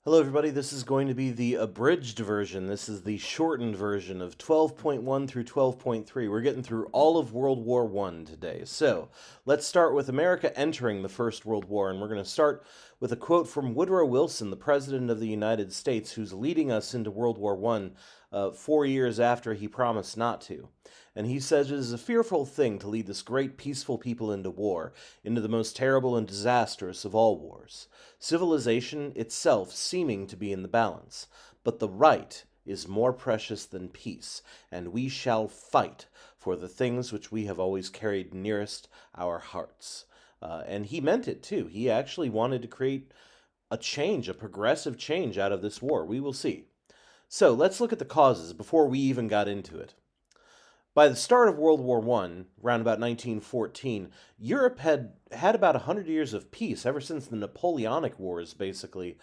Hello, everybody. This is going to be the abridged version. This is the shortened version of 12.1 through 12.3. We're getting through all of World War I today. So let's start with America entering the First World War, and we're going to start with a quote from Woodrow Wilson, the President of the United States, who's leading us into World War I 4 years after he promised not to. And he says, "It is a fearful thing to lead this great peaceful people into war, into the most terrible and disastrous of all wars. Civilization itself seeming to be in the balance. But the right is more precious than peace, and we shall fight for the things which we have always carried nearest our hearts." And he meant it too. He actually wanted to create a change, a progressive change out of this war. We will see. So let's look at the causes before we even got into it. By the start of World War I, around about 1914, Europe had had about 100 years of peace ever since the Napoleonic Wars basically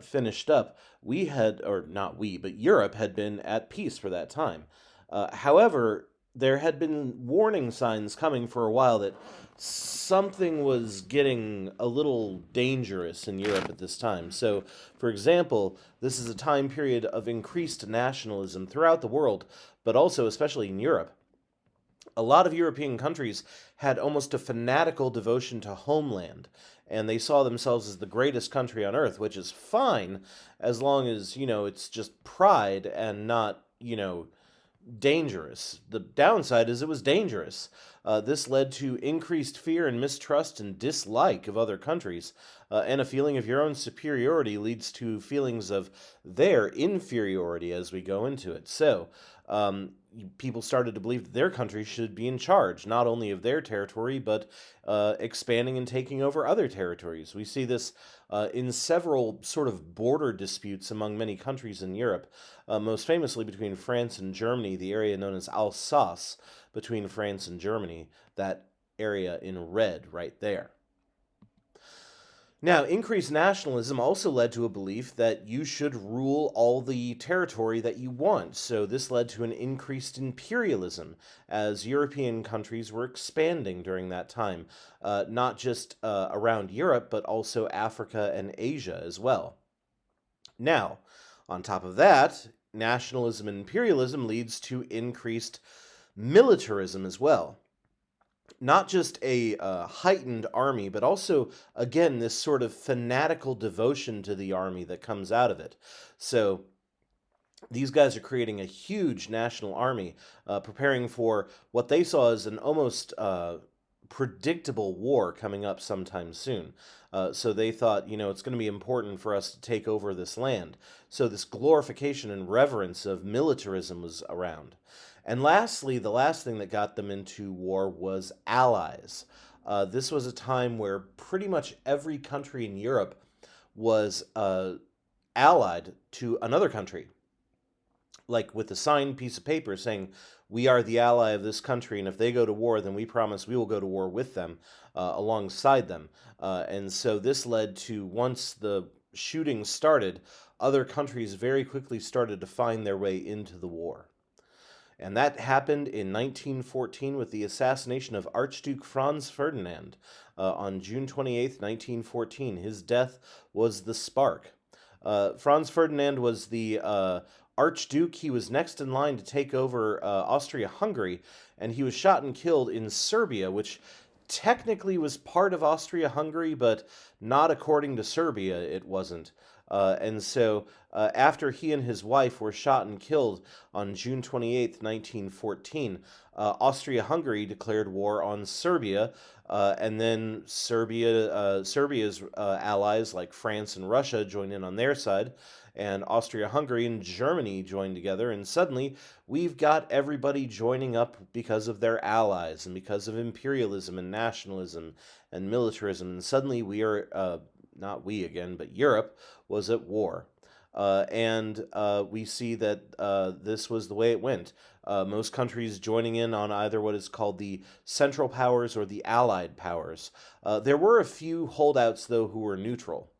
finished up. We had, or not we, but Europe had been at peace for that time. However, there had been warning signs coming for a while that something was getting a little dangerous in Europe at this time. So, for example, this is a time period of increased nationalism throughout the world, but also especially in Europe. A lot of European countries had almost a fanatical devotion to homeland, and they saw themselves as the greatest country on earth, which is fine as long as, it's just pride and not, dangerous. The downside is it was dangerous. This led to increased fear and mistrust and dislike of other countries, and a feeling of your own superiority leads to feelings of their inferiority as we go into it. So, people started to believe that their country should be in charge, not only of their territory, but expanding and taking over other territories. We see this in several sort of border disputes among many countries in Europe, most famously between France and Germany, the area known as Alsace between France and Germany, that area in red right there. Now, increased nationalism also led to a belief that you should rule all the territory that you want. So, this led to an increased imperialism as European countries were expanding during that time, not just around Europe, but also Africa and Asia as well. Now, on top of that, nationalism and imperialism leads to increased militarism as well. Not just a heightened army, but also, again, this sort of fanatical devotion to the army that comes out of it. So these guys are creating a huge national army, preparing for what they saw as an almost predictable war coming up sometime soon. So they thought, it's going to be important for us to take over this land. So this glorification and reverence of militarism was around. And lastly, the last thing that got them into war was allies. This was a time where pretty much every country in Europe was allied to another country, like with a signed piece of paper saying, "We are the ally of this country, and if they go to war, then we promise we will go to war with them, alongside them." And so this led to, once the shooting started, other countries very quickly started to find their way into the war. And that happened in 1914 with the assassination of Archduke Franz Ferdinand on June 28th, 1914. His death was the spark. Franz Ferdinand was the Archduke. He was next in line to take over Austria-Hungary, and he was shot and killed in Serbia, which technically was part of Austria-Hungary, but not according to Serbia, it wasn't. And so, after he and his wife were shot and killed on June 28th, 1914, Austria-Hungary declared war on Serbia, and then Serbia's allies like France and Russia joined in on their side, and Austria-Hungary and Germany joined together, and suddenly we've got everybody joining up because of their allies and because of imperialism and nationalism and militarism, and suddenly we are, not we again, but Europe was at war. And we see that this was the way it went. Most countries joining in on either what is called the Central Powers or the Allied Powers. There were a few holdouts, though, who were neutral.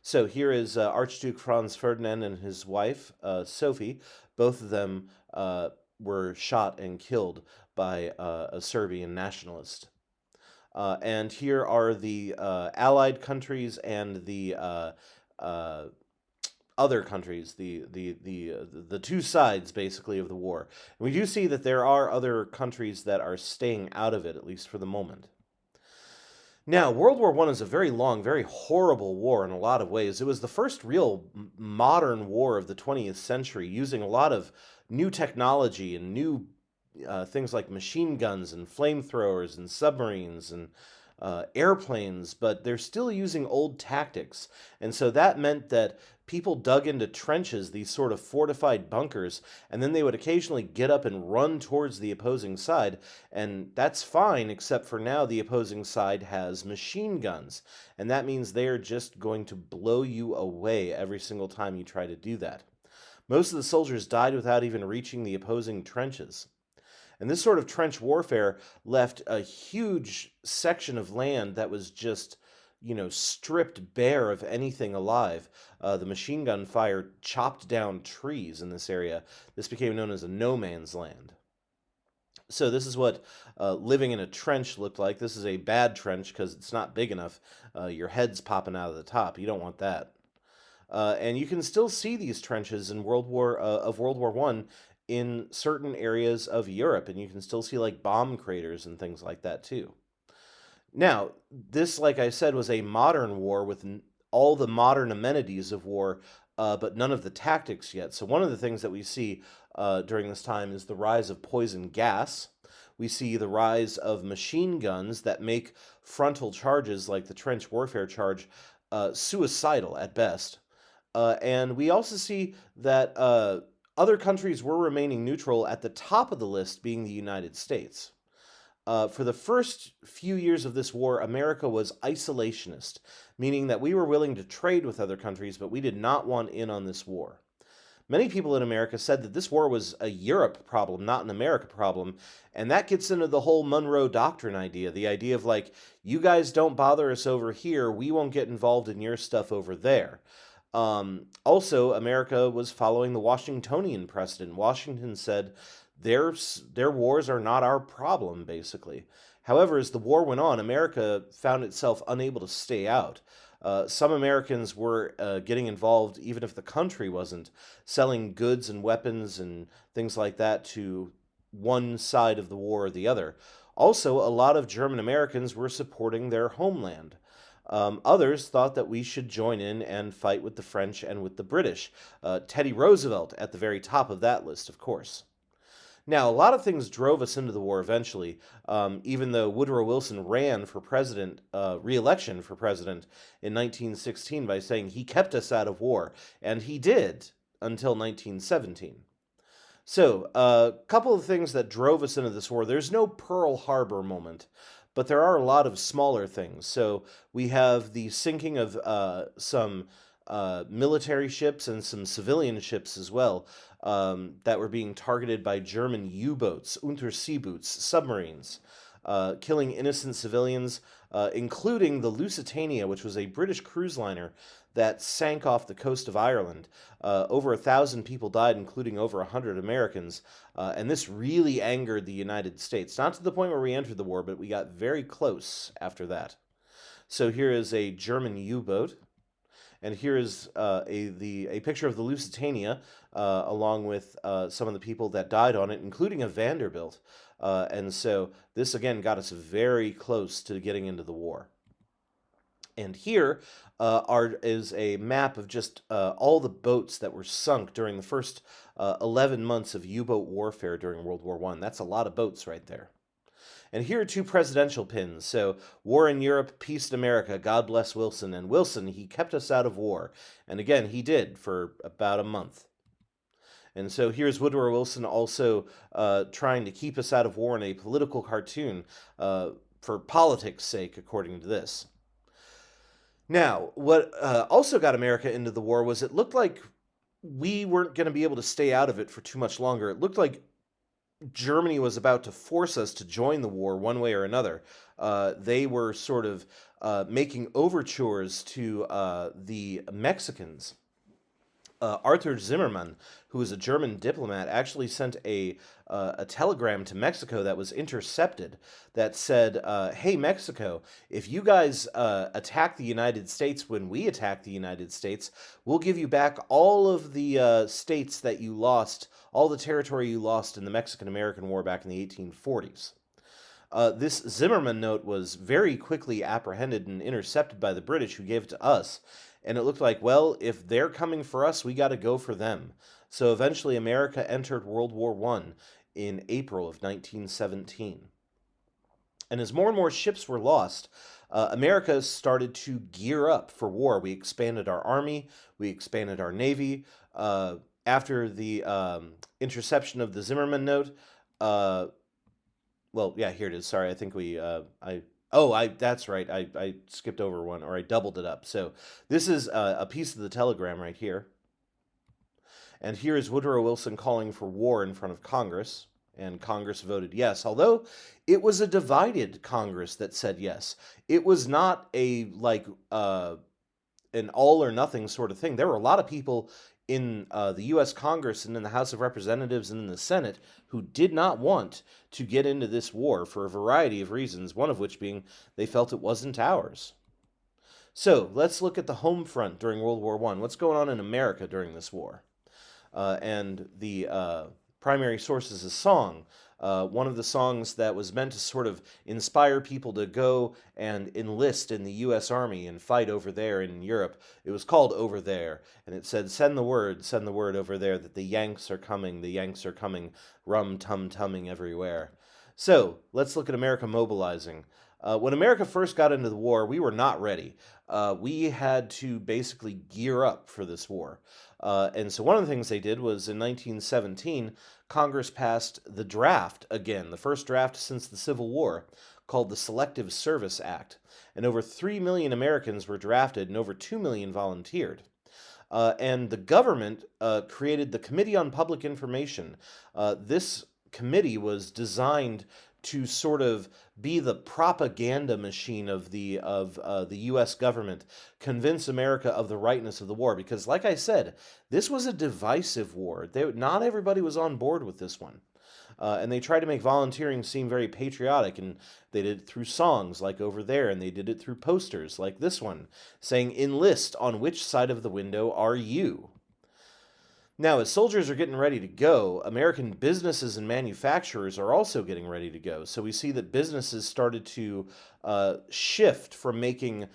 So here is Archduke Franz Ferdinand and his wife, Sophie. Both of them were shot and killed by a Serbian nationalist. And here are the Allied countries and the other countries, the two sides basically of the war. And we do see that there are other countries that are staying out of it, at least for the moment. Now, World War One is a very long, very horrible war in a lot of ways. It was the first real modern war of the 20th century, using a lot of new technology and new things like machine guns and flamethrowers and submarines and airplanes, but they're still using old tactics. And so that meant that people dug into trenches, these sort of fortified bunkers, and then they would occasionally get up and run towards the opposing side. And that's fine, except for now the opposing side has machine guns. And that means they are just going to blow you away every single time you try to do that. Most of the soldiers died without even reaching the opposing trenches. And this sort of trench warfare left a huge section of land that was just, stripped bare of anything alive. The machine gun fire chopped down trees in this area. This became known as a no man's land. So this is what living in a trench looked like. This is a bad trench because it's not big enough. Your head's popping out of the top. You don't want that. And you can still see these trenches in World War One in certain areas of Europe, and you can still see like bomb craters and things like that too. Now, this, like I said, was a modern war with all the modern amenities of war, but none of the tactics yet. So one of the things that we see during this time is the rise of poison gas. We see the rise of machine guns that make frontal charges like the trench warfare charge suicidal at best. And we also see that other countries were remaining neutral, at the top of the list being the United States. For the first few years of this war, America was isolationist, meaning that we were willing to trade with other countries, but we did not want in on this war. Many people in America said that this war was a Europe problem, not an America problem, and that gets into the whole Monroe Doctrine idea, the idea of like, you guys don't bother us over here, we won't get involved in your stuff over there. Also, America was following the Washingtonian precedent. Washington said their wars are not our problem, basically. However, as the war went on, America found itself unable to stay out. Some Americans were getting involved, even if the country wasn't, selling goods and weapons and things like that to one side of the war or the other. Also, a lot of German Americans were supporting their homeland. Others thought that we should join in and fight with the French and with the British. Teddy Roosevelt at the very top of that list, of course. Now, a lot of things drove us into the war eventually, even though Woodrow Wilson ran for president, re-election for president in 1916 by saying he kept us out of war, and he did until 1917. So, a couple of things that drove us into this war. There's no Pearl Harbor moment, but there are a lot of smaller things. So, we have the sinking of some military ships and some civilian ships as well that were being targeted by German U-boats, Unterseeboots, submarines, killing innocent civilians, including the Lusitania, which was a British cruise liner that sank off the coast of Ireland. Over 1,000 people died, including over 100 Americans, and this really angered the United States. Not to the point where we entered the war, but we got very close after that. So here is a German U-boat. And here is a picture of the Lusitania, along with some of the people that died on it, including a Vanderbilt. And so this, again, got us very close to getting into the war. And here is a map of just all the boats that were sunk during the first 11 months of U-boat warfare during World War I. That's a lot of boats right there. And here are two presidential pins. So, war in Europe, peace in America, God bless Wilson. And Wilson, he kept us out of war. And again, he did for about a month. And so here's Woodrow Wilson also trying to keep us out of war in a political cartoon for politics' sake, according to this. Now, what also got America into the war was it looked like we weren't going to be able to stay out of it for too much longer. It looked like Germany was about to force us to join the war one way or another. They were sort of making overtures to the Mexicans. Arthur Zimmermann, who was a German diplomat, actually sent a telegram to Mexico that was intercepted that said, "Hey Mexico, if you guys attack the United States when we attack the United States, we'll give you back all of the states that you lost, all the territory you lost in the Mexican-American War back in the 1840s." This Zimmerman note was very quickly apprehended and intercepted by the British, who gave it to us. And it looked like, well, if they're coming for us, we got to go for them. So eventually, America entered World War I in April of 1917. And as more and more ships were lost, America started to gear up for war. We expanded our army, we expanded our navy. After the interception of the Zimmerman note, well, yeah, here it is. Sorry, I think that's right. I skipped over one, or I doubled it up. So this is a piece of the telegram right here. And here is Woodrow Wilson calling for war in front of Congress. And Congress voted yes, although it was a divided Congress that said yes. It was not an all or nothing sort of thing. There were a lot of people in the U.S. Congress and in the House of Representatives and in the Senate who did not want to get into this war for a variety of reasons, one of which being they felt it wasn't ours. So let's look at the home front during World War I. What's going on in America during this war? And the primary source is a song. One of the songs that was meant to sort of inspire people to go and enlist in the U.S. Army and fight over there in Europe. It was called Over There, and it said, send the word over there that the Yanks are coming, rum-tum-tumming everywhere. So, let's look at America mobilizing. When America first got into the war, we were not ready. We had to basically gear up for this war. And so one of the things they did was in 1917, Congress passed the draft again, the first draft since the Civil War, called the Selective Service Act. And over 3 million Americans were drafted and over 2 million volunteered. And the government created the Committee on Public Information. This committee was designed to sort of be the propaganda machine of the U.S. government, convince America of the rightness of the war. Because, like I said, this was a divisive war. Not everybody was on board with this one. And they tried to make volunteering seem very patriotic, and they did it through songs like Over There, and they did it through posters like this one, saying, enlist, on which side of the window are you? Now, as soldiers are getting ready to go, American businesses and manufacturers are also getting ready to go. So we see that businesses started to shift from making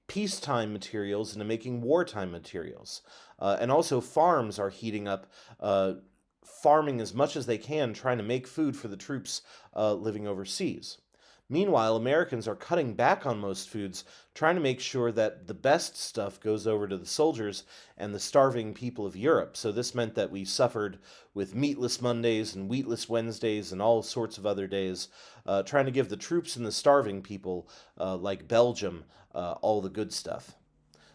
peacetime materials into making wartime materials. And also farms are heating up, farming as much as they can, trying to make food for the troops living overseas. Meanwhile, Americans are cutting back on most foods, trying to make sure that the best stuff goes over to the soldiers and the starving people of Europe. So this meant that we suffered with meatless Mondays and wheatless Wednesdays and all sorts of other days, trying to give the troops and the starving people, like Belgium, all the good stuff.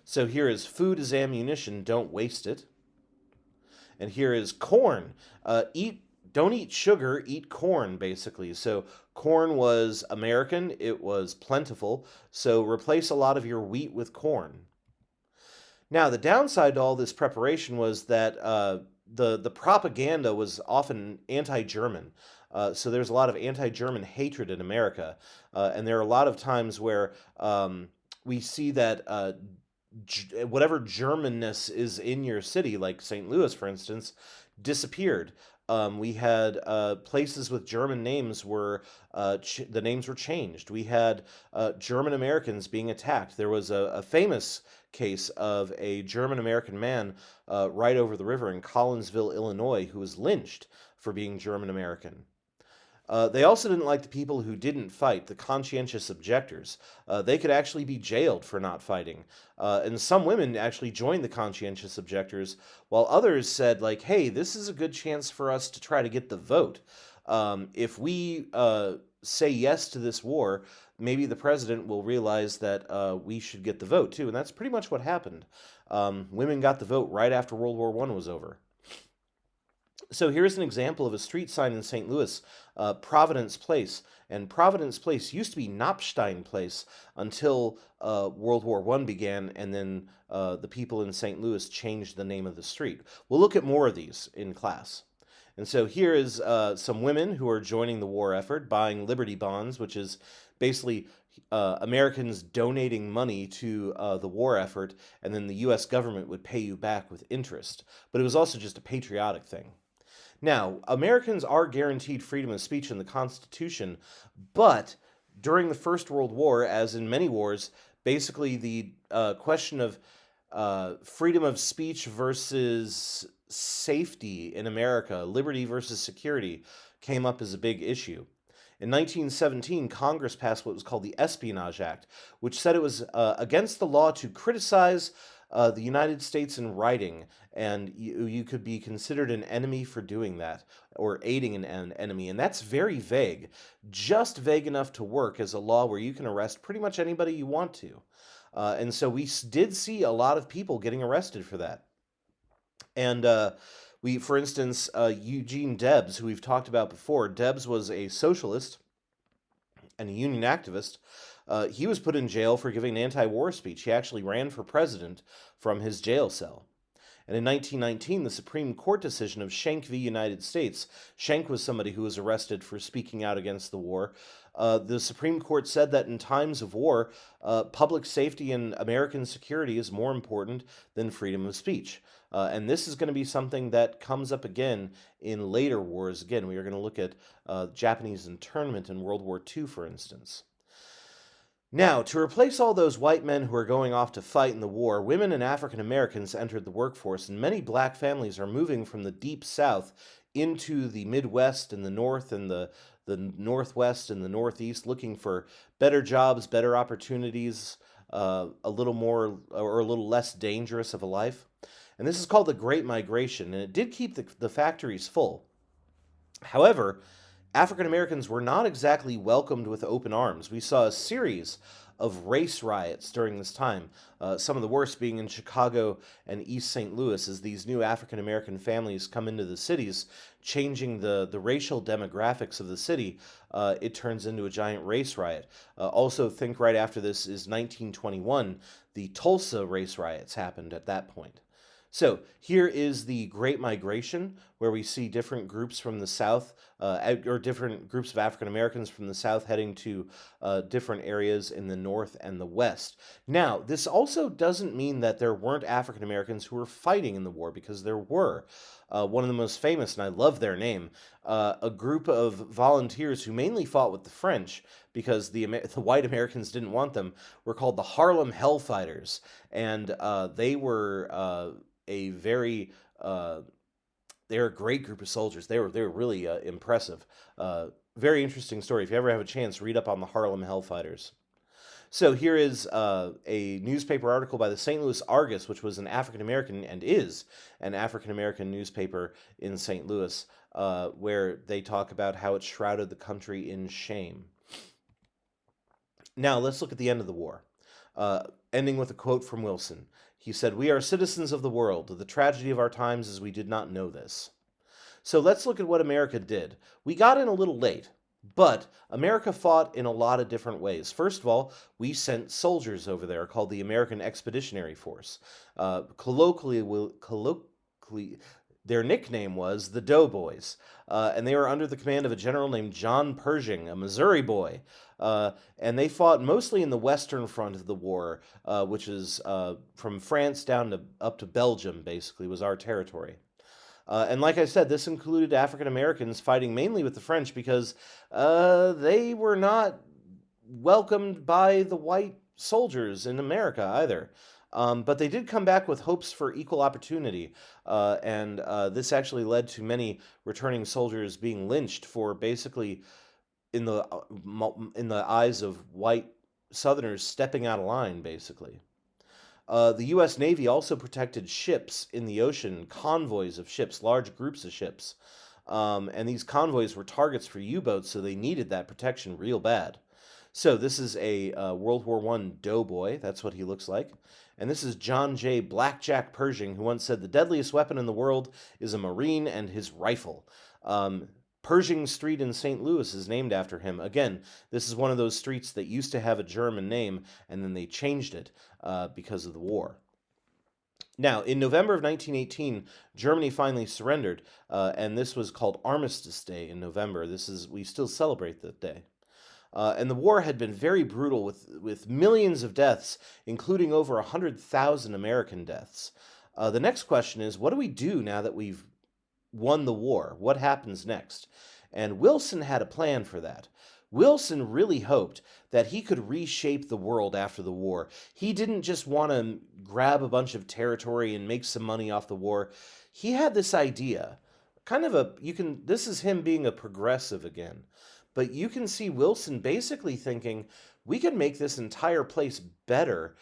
So here is food is ammunition, don't waste it. And here is corn. Don't eat sugar, eat corn, basically. So corn was American, it was plentiful, so replace a lot of your wheat with corn. Now, the downside to all this preparation was that the propaganda was often anti-German. So there's a lot of anti-German hatred in America. And there are a lot of times where we see that whatever Germanness is in your city, like St. Louis, for instance, disappeared. We had places with German names where the names were changed. We had German Americans being attacked. There was a famous case of a German American man right over the river in Collinsville, Illinois, who was lynched for being German American. They also didn't like the people who didn't fight, the conscientious objectors. They could actually be jailed for not fighting. And some women actually joined the conscientious objectors, while others said, like, hey, this is a good chance for us to try to get the vote. If we say yes to this war, maybe the president will realize that we should get the vote, too. And that's pretty much what happened. Women got the vote right after World War I was over. So here's an example of a street sign in St. Louis, Providence Place. And Providence Place used to be Knopstein Place until World War One began, and then the people in St. Louis changed the name of the street. We'll look at more of these in class. And so here is some women who are joining the war effort, buying Liberty bonds, which is basically Americans donating money to the war effort, and then the U.S. government would pay you back with interest. But it was also just a patriotic thing. Now, Americans are guaranteed freedom of speech in the Constitution, but during the First World War, as in many wars, basically the question of freedom of speech versus safety in America, liberty versus security, came up as a big issue. In 1917, Congress passed what was called the Espionage Act, which said it was against the law to criticize the United States in writing, and you could be considered an enemy for doing that, or aiding an enemy. And that's very vague, just vague enough to work as a law where you can arrest pretty much anybody you want to. And so we did see a lot of people getting arrested for that. And for instance, Eugene Debs, who we've talked about before, Debs was a socialist and a union activist. He was put in jail for giving an anti-war speech. He actually ran for president from his jail cell. And in 1919, the Supreme Court decision of Schenck v. United States, Schenck was somebody who was arrested for speaking out against the war. The Supreme Court said that in times of war, public safety and American security is more important than freedom of speech. And this is going to be something that comes up again in later wars. Again, we are going to look at Japanese internment in World War II, for instance. Now, to replace all those white men who are going off to fight in the war, women and African Americans entered the workforce, and many black families are moving from the deep south into the Midwest and the North and the Northwest and the Northeast, looking for better jobs, better opportunities, a little more or a little less dangerous of a life. And this is called the Great Migration, and it did keep the factories full. However, African Americans were not exactly welcomed with open arms. We saw a series of race riots during this time, some of the worst being in Chicago and East St. Louis, as these new African American families come into the cities, changing the racial demographics of the city. It turns into a giant race riot. Also, think right after this is 1921. The Tulsa race riots happened at that point. So here is the Great Migration, where we see different groups from the South, or different groups of African Americans from the South heading to different areas in the North and the West. Now, this also doesn't mean that there weren't African Americans who were fighting in the war, because there were. One of the most famous, and I love their name, a group of volunteers who mainly fought with the French because the white Americans didn't want them, were called the Harlem Hellfighters, and they were a very they're a great group of soldiers. They were really impressive. Very interesting story. If you ever have a chance, read up on the Harlem Hellfighters. So here is a newspaper article by the St. Louis Argus, which was an African American and is an African American newspaper in St. Louis, where they talk about how it shrouded the country in shame. Now let's look at the end of the war, ending with a quote from Wilson. He said, "We are citizens of the world. The tragedy of our times is we did not know this." So let's look at what America did. We got in a little late, but America fought in a lot of different ways. First of all, we sent soldiers over there called the American Expeditionary Force. Colloquially, their nickname was the Doughboys, and they were under the command of a general named John Pershing, a Missouri boy. And they fought mostly in the western front of the war, which is from France down to up to Belgium, basically, was our territory. And like I said, this included African Americans fighting mainly with the French because they were not welcomed by the white soldiers in America either. But they did come back with hopes for equal opportunity, and this actually led to many returning soldiers being lynched for basically, in the eyes of white Southerners, stepping out of line, basically. The U.S. Navy also protected ships in the ocean, convoys of ships, large groups of ships. And these convoys were targets for U-boats, so they needed that protection real bad. So this is a World War I doughboy. That's what he looks like. And this is John J. Blackjack Pershing, who once said the deadliest weapon in the world is a Marine and his rifle. Pershing Street in St. Louis is named after him. Again, this is one of those streets that used to have a German name, and then they changed it because of the war. Now, in November of 1918, Germany finally surrendered, and this was called Armistice Day in November. We still celebrate that day. And the war had been very brutal with millions of deaths, including over 100,000 American deaths. The next question is, what do we do now that we've won the war? What happens next? And Wilson had a plan for that. Wilson really hoped that he could reshape the world after the war. He didn't just want to grab a bunch of territory and make some money off the war. He had this idea, this is him being a progressive again. But you can see Wilson basically thinking, we can make this entire place better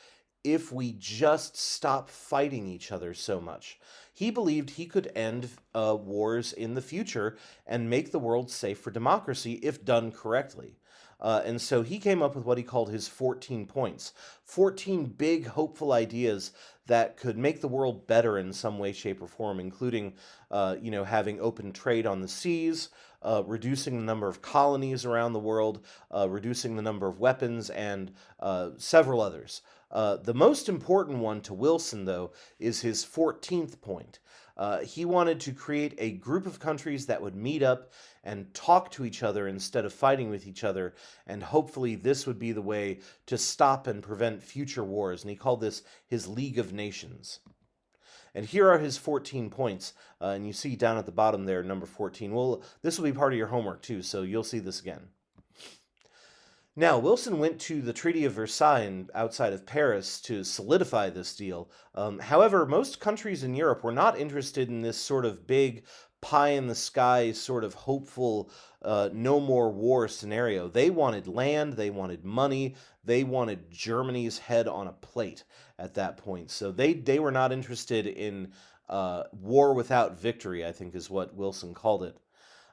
if we just stop fighting each other so much. He believed he could end wars in the future and make the world safe for democracy if done correctly. And so he came up with what he called his 14 points. 14 big, hopeful ideas that could make the world better in some way, shape, or form, including, having open trade on the seas, reducing the number of colonies around the world, reducing the number of weapons, and several others. The most important one to Wilson, though, is his 14th point. He wanted to create a group of countries that would meet up and talk to each other instead of fighting with each other, and hopefully this would be the way to stop and prevent future wars, and he called this his League of Nations. And here are his 14 points, and you see down at the bottom there, number 14. Well, this will be part of your homework too, so you'll see this again. Now, Wilson went to the Treaty of Versailles outside of Paris to solidify this deal. However, most countries in Europe were not interested in this sort of big pie-in-the-sky, sort of hopeful, no more war scenario. They wanted land, they wanted money, they wanted Germany's head on a plate at that point. So they were not interested in war without victory, I think is what Wilson called it.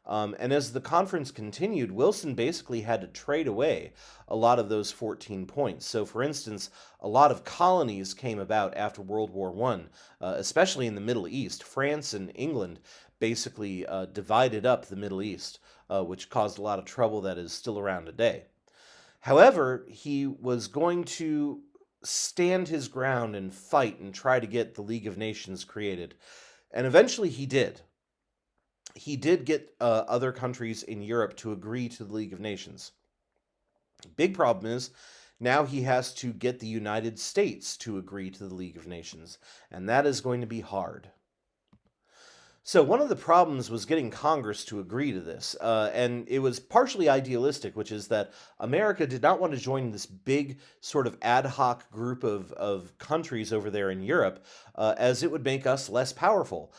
And as the conference continued, Wilson basically had to trade away a lot of those 14 points. So, for instance, a lot of colonies came about after World War I, especially in the Middle East. France and England basically divided up the Middle East, which caused a lot of trouble that is still around today. However, he was going to stand his ground and fight and try to get the League of Nations created. And eventually he did. He did get other countries in Europe to agree to the League of Nations. Big problem is now he has to get the United States to agree to the League of Nations, and that is going to be hard. So one of the problems was getting Congress to agree to this, and it was partially idealistic, which is that America did not want to join this big sort of ad hoc group of countries over there in Europe, as it would make us less powerful.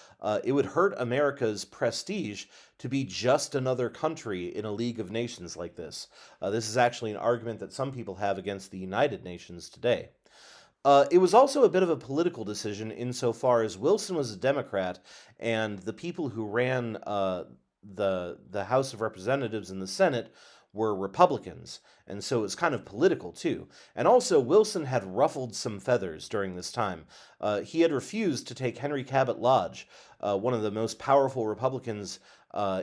It would hurt America's prestige to be just another country in a League of Nations like this. This is actually an argument that some people have against the United Nations today. It was also a bit of a political decision insofar as Wilson was a Democrat, and the people who ran the House of Representatives and the Senate were Republicans, and so it was kind of political too. And also, Wilson had ruffled some feathers during this time. He had refused to take Henry Cabot Lodge, one of the most powerful Republicans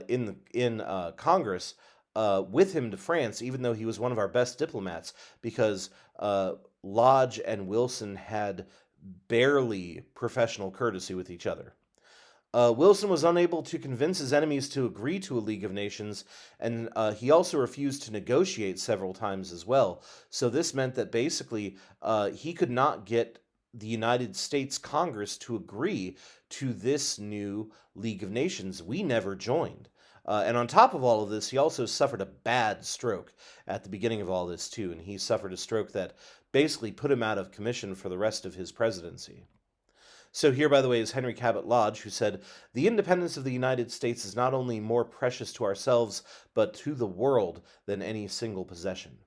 in Congress, with him to France, even though he was one of our best diplomats, because Lodge and Wilson had barely professional courtesy with each other. Wilson was unable to convince his enemies to agree to a League of Nations, and he also refused to negotiate several times as well. So this meant that basically he could not get the United States Congress to agree to this new League of Nations. We never joined. And on top of all of this, he also suffered a bad stroke at the beginning of all this, too. And he suffered a stroke that basically put him out of commission for the rest of his presidency. So here, by the way, is Henry Cabot Lodge, who said, "The independence of the United States is not only more precious to ourselves, but to the world than any single possession."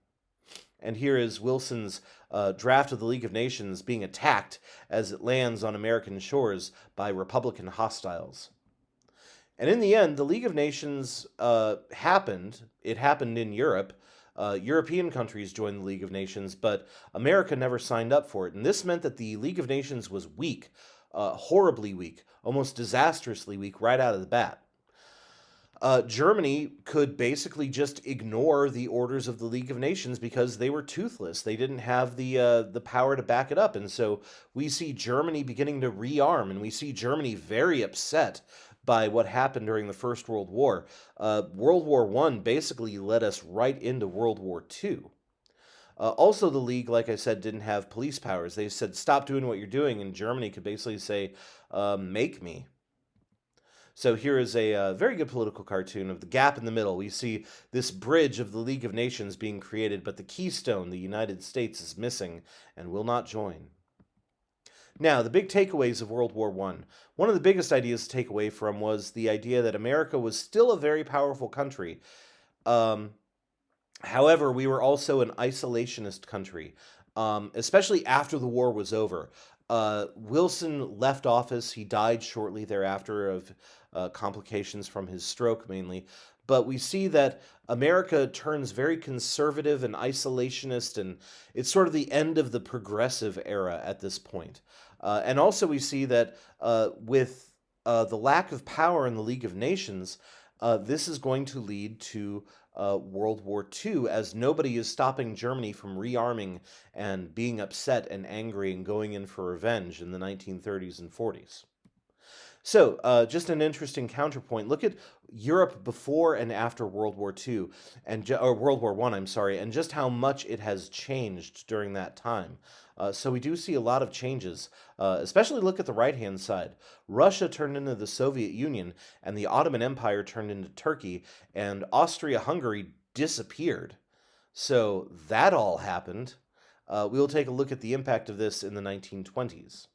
And here is Wilson's draft of the League of Nations being attacked as it lands on American shores by Republican hostiles. And in the end, the League of Nations happened. It happened in Europe, European countries joined the League of Nations, but America never signed up for it. And this meant that the League of Nations was weak, horribly weak, almost disastrously weak right out of the bat. Germany could basically just ignore the orders of the League of Nations because they were toothless. They didn't have the power to back it up, and so we see Germany beginning to rearm, and we see Germany very upset by what happened during the First World War. World War One basically led us right into World War Two. Also, the League, like I said, didn't have police powers. They said, "Stop doing what you're doing," and Germany could basically say, "Make me." So here is a very good political cartoon of the gap in the middle. We see this bridge of the League of Nations being created, but the keystone, the United States, is missing and will not join. Now, the big takeaways of World War One. One of the biggest ideas to take away from was the idea that America was still a very powerful country. Um, However, we were also an isolationist country, especially after the war was over. Wilson left office. He died shortly thereafter of complications from his stroke, mainly. But we see that America turns very conservative and isolationist, and it's sort of the end of the progressive era at this point. And also, we see that with the lack of power in the League of Nations, this is going to lead to World War II, as nobody is stopping Germany from rearming and being upset and angry and going in for revenge in the 1930s and 40s. So, just an interesting counterpoint. Look at Europe before and after World War II, or World War One, I'm sorry, and just how much it has changed during that time. So we do see a lot of changes. Especially look at the right-hand side. Russia turned into the Soviet Union, and the Ottoman Empire turned into Turkey, and Austria-Hungary disappeared. So that all happened. We will take a look at the impact of this in the 1920s.